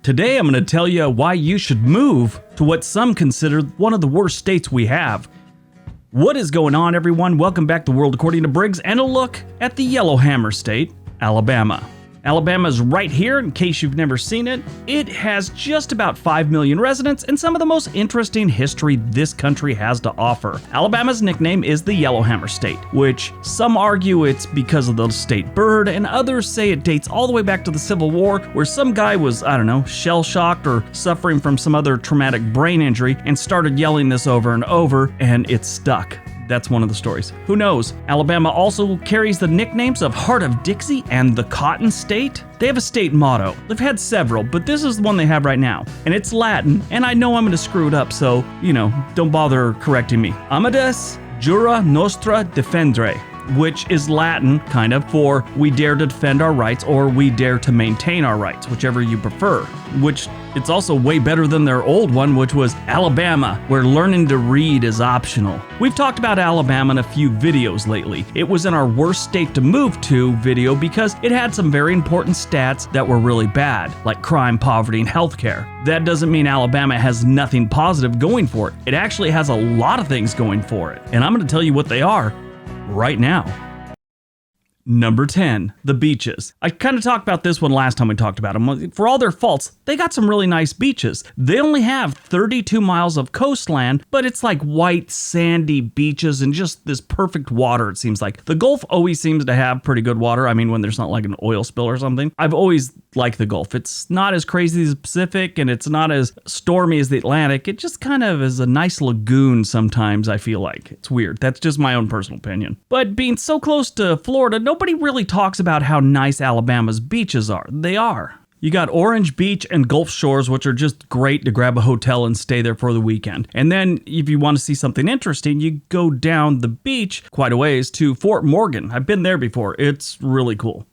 Today I'm going to tell you why you should move to what some consider one of the worst states we have. What is going on, everyone? Welcome back to World According to Briggs and a look at the Yellowhammer State, Alabama. Alabama is right here, in case you've never seen it. It has just about 5 million residents and some of the most interesting history this country has to offer. Alabama's nickname is the Yellowhammer State, which some argue it's because of the state bird, and others say it dates all the way back to the Civil War, where some guy was, shell-shocked or suffering from some other traumatic brain injury and started yelling this over and over, and it stuck. That's one of the stories. Who knows? Alabama also carries the nicknames of Heart of Dixie and the Cotton State. They have a state motto. They've had several, but this is the one they have right now. And it's Latin, and I know I'm going to screw it up, so, don't bother correcting me. Amadeus jura nostra defendre, which is Latin, kind of, for we dare to defend our rights or we dare to maintain our rights, whichever you prefer. Which it's also way better than their old one, which was Alabama, where learning to read is optional. We've talked about Alabama in a few videos lately. It was in our worst state to move to video because it had some very important stats that were really bad, like crime, poverty, and healthcare. That doesn't mean Alabama has nothing positive going for it. It actually has a lot of things going for it, and I'm going to tell you what they are right now. Number 10, the beaches. I kind of talked about this one last time we talked about them. For all their faults, they got some really nice beaches. They only have 32 miles of coastline, but it's like white, sandy beaches and just this perfect water, it seems like. The Gulf always seems to have pretty good water. I mean, when there's not like an oil spill or something. I've always liked the Gulf. It's not as crazy as the Pacific, and it's not as stormy as the Atlantic. It just kind of is a nice lagoon sometimes, I feel like. It's weird. That's just my own personal opinion. But being so close to Florida, nobody really talks about how nice Alabama's beaches are. They are. You got Orange Beach and Gulf Shores, which are just great to grab a hotel and stay there for the weekend. And then if you want to see something interesting, you go down the beach quite a ways to Fort Morgan. I've been there before. It's really cool.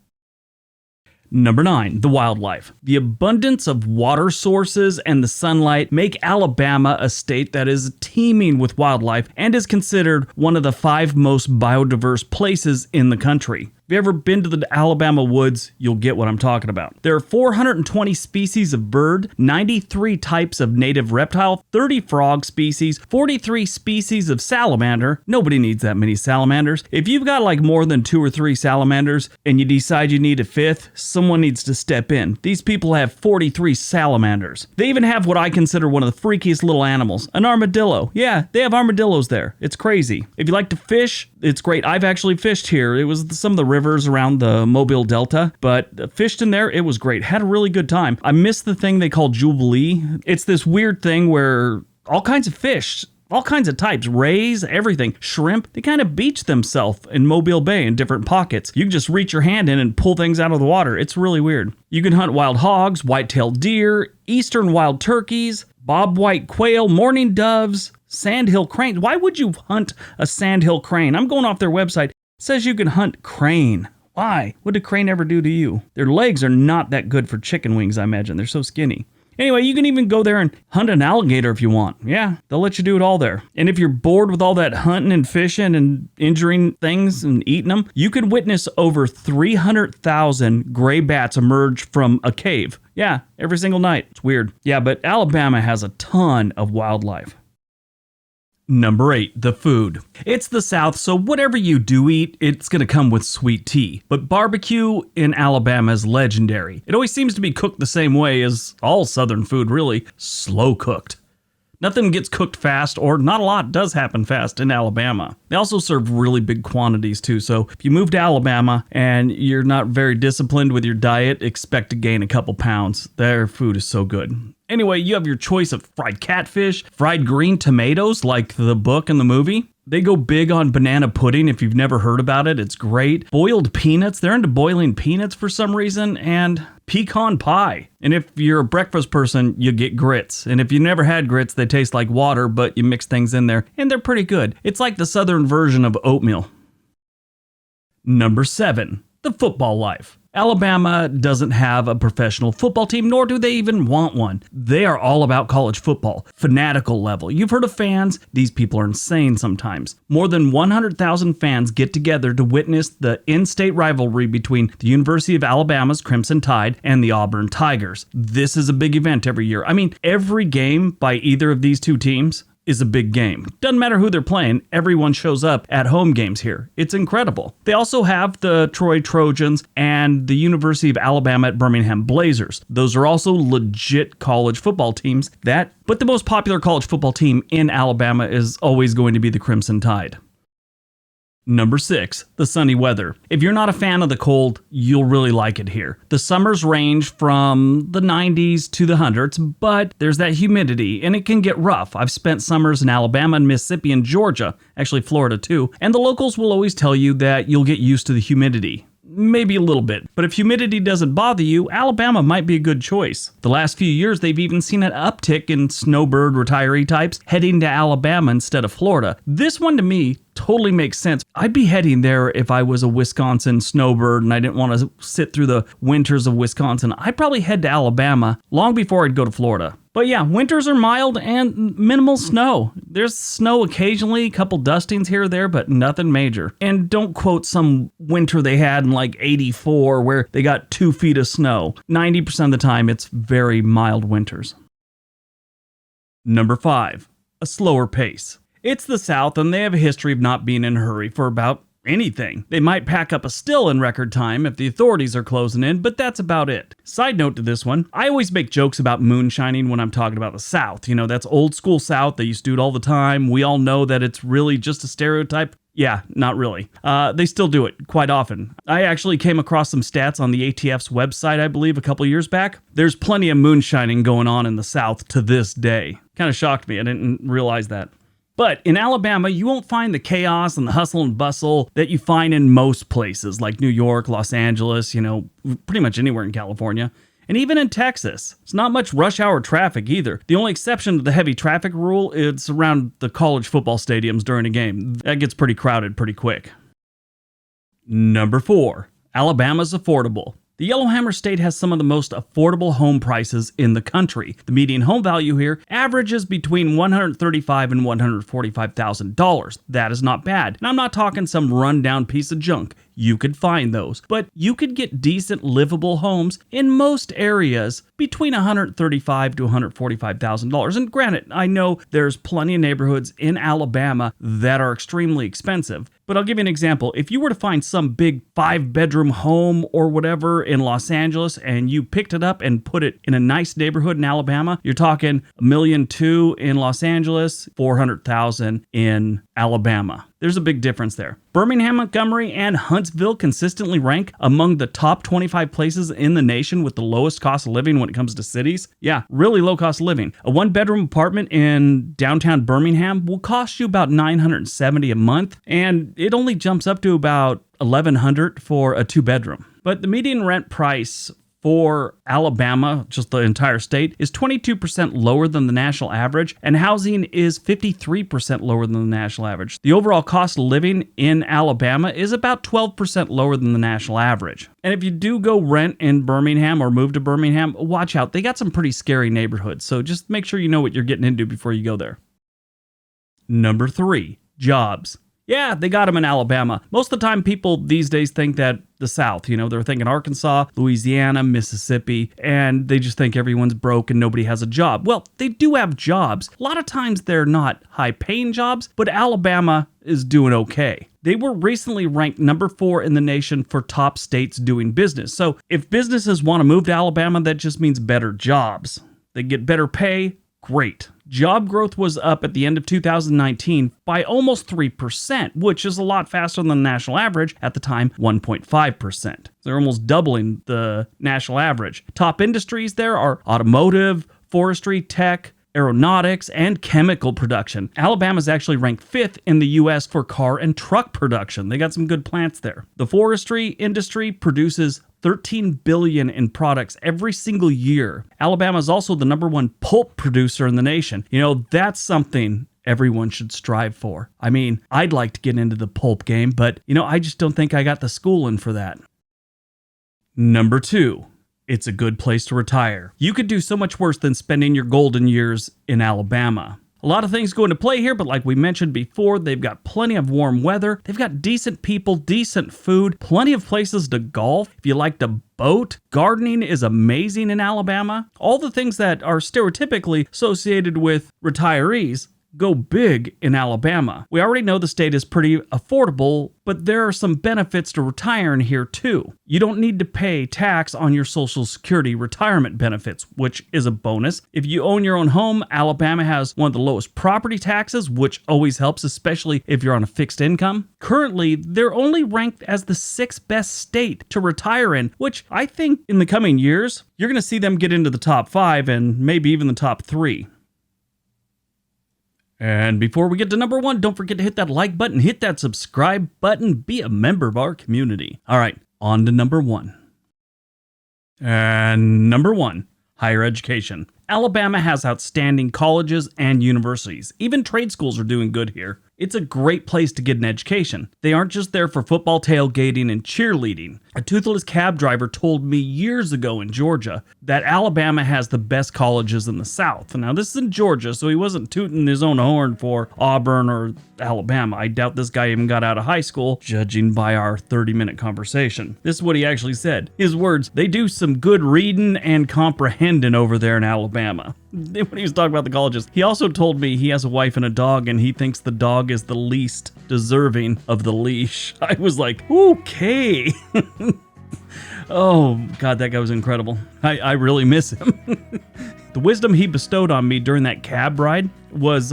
Number 9, the wildlife. The abundance of water sources and the sunlight make Alabama a state that is teeming with wildlife and is considered one of the 5 most biodiverse places in the country. If you've ever been to the Alabama woods, you'll get what I'm talking about. There are 420 species of bird, 93 types of native reptile, 30 frog species, 43 species of salamander. Nobody needs that many salamanders. If you've got like more than 2 or 3 salamanders and you decide you need a 5th, someone needs to step in. These people have 43 salamanders. They even have what I consider one of the freakiest little animals, an armadillo. Yeah, they have armadillos there. It's crazy. If you like to fish, it's great. I've actually fished here. It was some of the rivers around the Mobile Delta, but fished in there. It was great. Had a really good time. I missed the thing they call Jubilee. It's this weird thing where all kinds of fish, all kinds of types, rays, everything, shrimp, they kind of beach themselves in Mobile Bay in different pockets. You can just reach your hand in and pull things out of the water. It's really weird. You can hunt wild hogs, white-tailed deer, eastern wild turkeys, bobwhite quail, mourning doves, sandhill cranes. Why would you hunt a sandhill crane? I'm going off their website. It says you can hunt crane. Why? What did crane ever do to you? Their legs are not that good for chicken wings, I imagine. They're so skinny. Anyway, you can even go there and hunt an alligator if you want. Yeah, they'll let you do it all there. And if you're bored with all that hunting and fishing and injuring things and eating them, you could witness over 300,000 gray bats emerge from a cave. Yeah, every single night. It's weird. Yeah, but Alabama has a ton of wildlife. Number 8, the food. It's the South, so whatever you do eat, it's going to come with sweet tea. But barbecue in Alabama is legendary. It always seems to be cooked the same way as all Southern food, really. Slow cooked. Nothing gets cooked fast, or not a lot does happen fast in Alabama. They also serve really big quantities too, so if you move to Alabama and you're not very disciplined with your diet, expect to gain a couple pounds. Their food is so good. Anyway, you have your choice of fried catfish, fried green tomatoes like the book and the movie. They go big on banana pudding. If you've never heard about it, it's great. Boiled peanuts. They're into boiling peanuts for some reason. And pecan pie. And if you're a breakfast person, you get grits. And if you never had grits, they taste like water, but you mix things in there and they're pretty good. It's like the Southern version of oatmeal. Number 7, the football life. Alabama doesn't have a professional football team, nor do they even want one. They are all about college football, fanatical level. You've heard of fans? These people are insane sometimes. More than 100,000 fans get together to witness the in-state rivalry between the University of Alabama's Crimson Tide and the Auburn Tigers. This is a big event every year. I mean, every game by either of these two teams is a big game. Doesn't matter who they're playing, everyone shows up at home games here. It's incredible. They also have the Troy Trojans and the University of Alabama at Birmingham Blazers. Those are also legit college football teams but the most popular college football team in Alabama is always going to be the Crimson Tide. Number 6, the sunny weather. If you're not a fan of the cold, you'll really like it here. The summers range from the 90s to the hundreds, but there's that humidity, and it can get rough. I've spent summers in Alabama and Mississippi and Georgia, actually Florida too, and the locals will always tell you that you'll get used to the humidity. Maybe a little bit, but if humidity doesn't bother you, Alabama might be a good choice. The last few years, they've even seen an uptick in snowbird retiree types heading to Alabama instead of Florida. This one to me totally makes sense. I'd be heading there if I was a Wisconsin snowbird and I didn't want to sit through the winters of Wisconsin. I'd probably head to Alabama long before I'd go to Florida. But yeah, winters are mild and minimal snow. There's snow occasionally, a couple dustings here or there, but nothing major. And don't quote some winter they had in like 84 where they got 2 feet of snow. 90% of the time, it's very mild winters. Number 5, a slower pace. It's the South, and they have a history of not being in a hurry for about anything. They might pack up a still in record time if the authorities are closing in, but that's about it. Side note to this one, I always make jokes about moonshining when I'm talking about the South. You know, that's old school South. They used to do it all the time. We all know that it's really just a stereotype. Yeah, not really. They still do it quite often. I actually came across some stats on the ATF's website, I believe, a couple years back. There's plenty of moonshining going on in the South to this day. Kind of shocked me. I didn't realize that. But in Alabama, you won't find the chaos and the hustle and bustle that you find in most places like New York, Los Angeles, pretty much anywhere in California. And even in Texas, it's not much rush hour traffic either. The only exception to the heavy traffic rule is around the college football stadiums during a game. That gets pretty crowded pretty quick. Number 4, Alabama's affordable. The Yellowhammer State has some of the most affordable home prices in the country. The median home value here averages between $135,000 and $145,000. That is not bad. And I'm not talking some rundown piece of junk. You could find those, but you could get decent livable homes in most areas between $135,000 to $145,000. And granted, I know there's plenty of neighborhoods in Alabama that are extremely expensive, but I'll give you an example. If you were to find some big 5-bedroom home or whatever in Los Angeles and you picked it up and put it in a nice neighborhood in Alabama, you're talking $1.2 million in Los Angeles, $400,000 in Alabama. There's a big difference there. Birmingham, Montgomery, and Huntsville consistently rank among the top 25 places in the nation with the lowest cost of living when it comes to cities. Yeah, really low cost of living. A 1-bedroom apartment in downtown Birmingham will cost you about $970 a month, and it only jumps up to about $1,100 for a 2-bedroom. But the median rent price for Alabama, just the entire state, is 22% lower than the national average, and housing is 53% lower than the national average. The overall cost of living in Alabama is about 12% lower than the national average. And if you do go rent in Birmingham or move to Birmingham, watch out. They got some pretty scary neighborhoods, so just make sure you know what you're getting into before you go there. Number 3, jobs. Yeah, they got them in Alabama. Most of the time, people these days think that the South, they're thinking Arkansas, Louisiana, Mississippi, and they just think everyone's broke and nobody has a job. Well, they do have jobs. A lot of times they're not high-paying jobs, but Alabama is doing okay. They were recently ranked number 4 in the nation for top states doing business. So if businesses want to move to Alabama, that just means better jobs. They get better pay. Great. Job growth was up at the end of 2019 by almost 3%, which is a lot faster than the national average, at the time 1.5%. They're almost doubling the national average. Top industries there are automotive, forestry, tech, aeronautics, and chemical production. Alabama's actually ranked 5th in the U.S. for car and truck production. They got some good plants there. The forestry industry produces $13 billion in products every single year. Alabama is also the number 1 pulp producer in the nation. That's something everyone should strive for. I mean, I'd like to get into the pulp game, but I just don't think I got the schooling for that. Number 2. It's a good place to retire. You could do so much worse than spending your golden years in Alabama. A lot of things go into play here, but like we mentioned before, they've got plenty of warm weather. They've got decent people, decent food, plenty of places to golf. If you like to boat, gardening is amazing in Alabama. All the things that are stereotypically associated with retirees go big in Alabama. We already know the state is pretty affordable, but there are some benefits to retiring here too. You don't need to pay tax on your Social Security retirement benefits, which is a bonus. If you own your own home, Alabama has one of the lowest property taxes, which always helps, especially if you're on a fixed income. Currently, they're only ranked as the 6th best state to retire in, which I think in the coming years, you're going to see them get into the top 5 and maybe even the top 3. And before we get to number 1, don't forget to hit that like button, hit that subscribe button, be a member of our community. All right, on to number 1. And number 1, higher education. Alabama has outstanding colleges and universities. Even trade schools are doing good here. It's a great place to get an education. They aren't just there for football tailgating and cheerleading. A toothless cab driver told me years ago in Georgia that Alabama has the best colleges in the South. Now, this is in Georgia, so he wasn't tooting his own horn for Auburn or Alabama. I doubt this guy even got out of high school, judging by our 30-minute conversation. This is what he actually said. His words, "They do some good reading and comprehending over there in Alabama." When he was talking about the colleges, he also told me he has a wife and a dog, and he thinks the dog is the least deserving of the leash. I was like, okay. Oh, God, that guy was incredible. I really miss him. The wisdom he bestowed on me during that cab ride was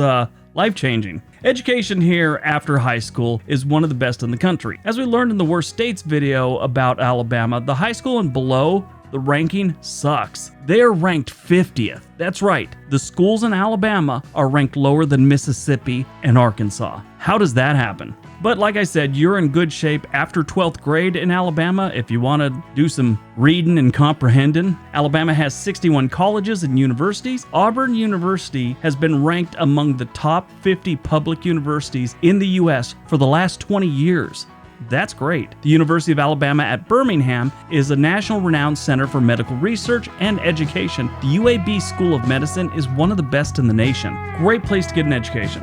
life-changing. Education here after high school is one of the best in the country. As we learned in the Worst States video about Alabama, the high school and below, the ranking sucks. They are ranked 50th. That's right, the schools in Alabama are ranked lower than Mississippi and Arkansas. How does that happen? But like I said, you're in good shape after 12th grade in Alabama if you want to do some reading and comprehending. Alabama has 61 colleges and universities. Auburn University has been ranked among the top 50 public universities in the U.S. for the last 20 years. That's great. The University of Alabama at Birmingham is a national renowned center for medical research and education. The UAB School of Medicine is one of the best in the nation. Great place to get an education.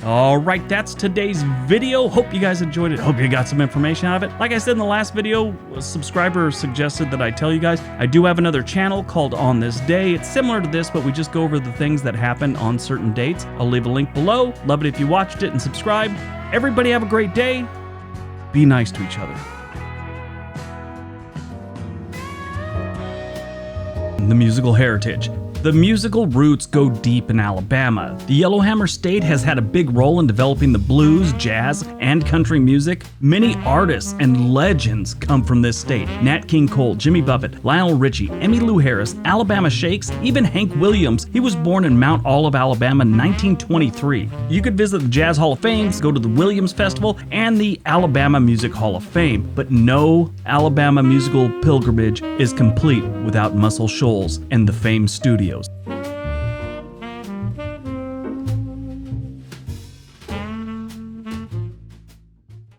All right, that's today's video. Hope you guys enjoyed it. Hope you got some information out of it. Like I said in the last video, a subscriber suggested that I tell you guys, I do have another channel called On This Day. It's similar to this, but we just go over the things that happen on certain dates. I'll leave a link below. Love it if you watched it and subscribe. Everybody have a great day. Be nice to each other. The musical heritage. The musical roots go deep in Alabama. The Yellowhammer State has had a big role in developing the blues, jazz, and country music. Many artists and legends come from this state. Nat King Cole, Jimmy Buffett, Lionel Richie, Emmylou Harris, Alabama Shakes, even Hank Williams. He was born in Mount Olive, Alabama in 1923. You could visit the Jazz Hall of Fame, go to the Williams Festival, and the Alabama Music Hall of Fame. But no Alabama musical pilgrimage is complete without Muscle Shoals and the Fame Studios.